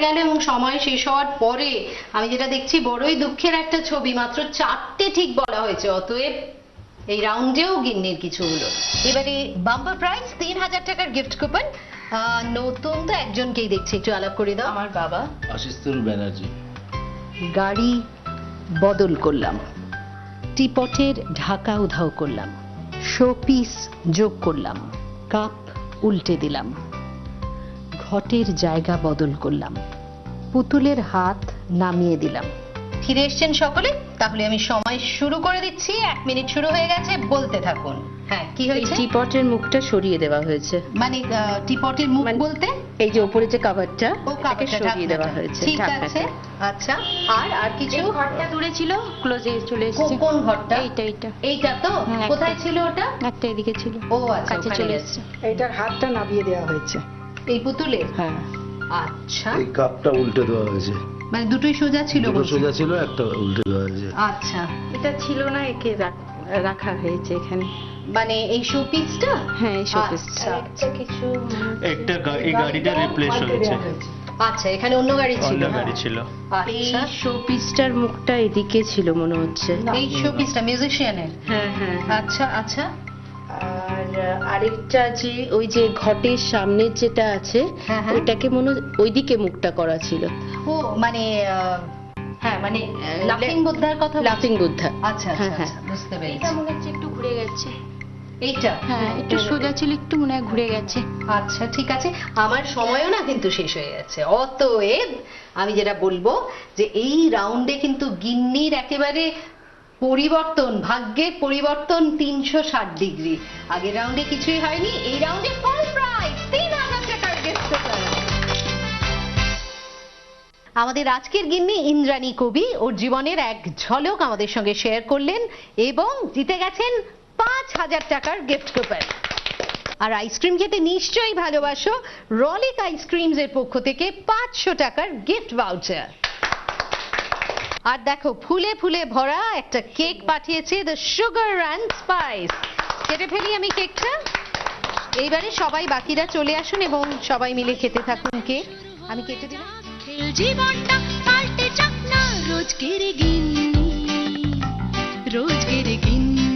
গেল এবং সময় শেষ হওয়ার পরে আমি যেটা দেখছি বড়ই দুঃখের একটা ছবি, মাত্র 4টে ঠিক বলা হয়েছে। অতএব এই রাউন্ডেও গিন্নির কিছু হলো। এবারে বাম্পার প্রাইজ 3000 টাকার গিফট কুপন। নতুন তো একজনকেই দেখছি, একটু আলাপ করে দাও। আমার বাবা আশিস ব্যানার্জি। গাড়ি বদল করলাম, টিপটের ঢাকা উধাও করলাম, শোপিস যোগ করলাম, কাপ উল্টে দিলাম, ঘটের জায়গা বদল করলাম, পুতুলের হাত নামিয়ে দিলাম। ফিরে এসছেন সকলে? তাহলে আমি সময় শুরু করে দিচ্ছি। 1 মিনিট শুরু হয়ে গেছে, বলতে থাকুন। হ্যাঁ, কি এই হয়েছে? টিপটের মুখটা সরিয়ে দেওয়া হয়েছে। মানে টিপটের মুখ বলতে এই যে উপরে যে কভারটা ও এটাকে কাপড়টা সরিয়ে দেওয়া হয়েছে। ঠিক ঢাকনাটা। আছে, আচ্ছা। আর কিছু? ঘরটা দূরে ছিল, ক্লোজে চলে এসেছে। কোন ঘরটা? এইটা এইটা তো? একটা। কোথায় ছিল ওটা? একটা এদিকে ছিল, ও আচ্ছা, কাছে ওখানে চলে এসেছে। এসেছে। এইটার হাতটা নামিয়ে দেওয়া হয়েছে। এই পুতুলে? হ্যাঁ, আচ্ছা, এই কাপটা উল্টে দেওয়া হয়েছে। মানে দুটোই সোজা ছিল দুটো বলছেন? সোজা ছিল, একটা উল্টে দেওয়া হয়েছে। আচ্ছা, এটা ছিল না, একে রাখা হয়েছে এখানে। মানে এই শোপিসটা? হ্যাঁ, এই শোপিসটা। আচ্ছা, কিছু এই গাড়িটা রিপ্লেস হয়েছে, আচ্ছা, এখানে অন্য গাড়ি ছিল। অন্য গাড়ি ছিল। এই আচ্ছা, শোপিসটার মুখটা এদিকে ছিল মনে হচ্ছে। এই শোপিসটা মিউজিশিয়ানের? হ্যাঁ হ্যাঁ। আচ্ছা আচ্ছা। আর আরেকটা যে ওই যে ঘটের সামনের যেটা আছে, হ্যাঁ, হ্যাঁ। ওইটাকে মনে ওইদিকে মুখটা করা ছিল। ও মানে হ্যাঁ, মানে লাফিং বুদ্ধার কথা বলছেন? লাফিং বুদ্ধা। আচ্ছা হ্যাঁ, আচ্ছা হ্যাঁ। আচ্ছা, বুঝতে পেরেছি। এটা মনে হচ্ছে একটু ঘুরে গেছে। এইটা? হ্যাঁ, একটু সোজা ছিল, একটু মনে হয় ঘুরে গেছে। আচ্ছা, ঠিক আছে। আমার সময়ও না কিন্তু শেষ হয়ে গেছে। অতএব আমি যেটা বলবো যে এই রাউন্ডে কিন্তু গিন্নির একেবারে পরিবর্তন, ভাগ্যের পরিবর্তন 360 ডিগ্রি। আগের রাউন্ডে কিছুই হয়নি, এই রাউন্ডে ফুল প্রাইজ 3000 টাকার গিফট কুপন। আমাদের আজকের গিন্নি ইন্দ্রাণী কবি ওর জীবনের এক ঝলক আমাদের সঙ্গে শেয়ার করলেন এবং জিতে গেছেন 5000 টাকার গিফট কুপন। আর আইসক্রিম খেতে নিশ্চয়ই ভালোবাসো, রলিক আইসক্রিমস এর পক্ষ থেকে 500 টাকার গিফট ভাউচার। আর দেখো, ফুলে ফুলে ভরা একটা কেক পাঠিয়েছে দ্য সুগার অ্যান্ড স্পাইস। কেটে ফেলি আমি কেকটা। এইবারে সবাই বাকিরা চলে আসুন এবং সবাই মিলে খেতে থাকুন কেক। আমি কেটে দিলাম। জীবনটা পাল্টে যাক না রোজকের গিন্নি, রোজকের গিন্নি।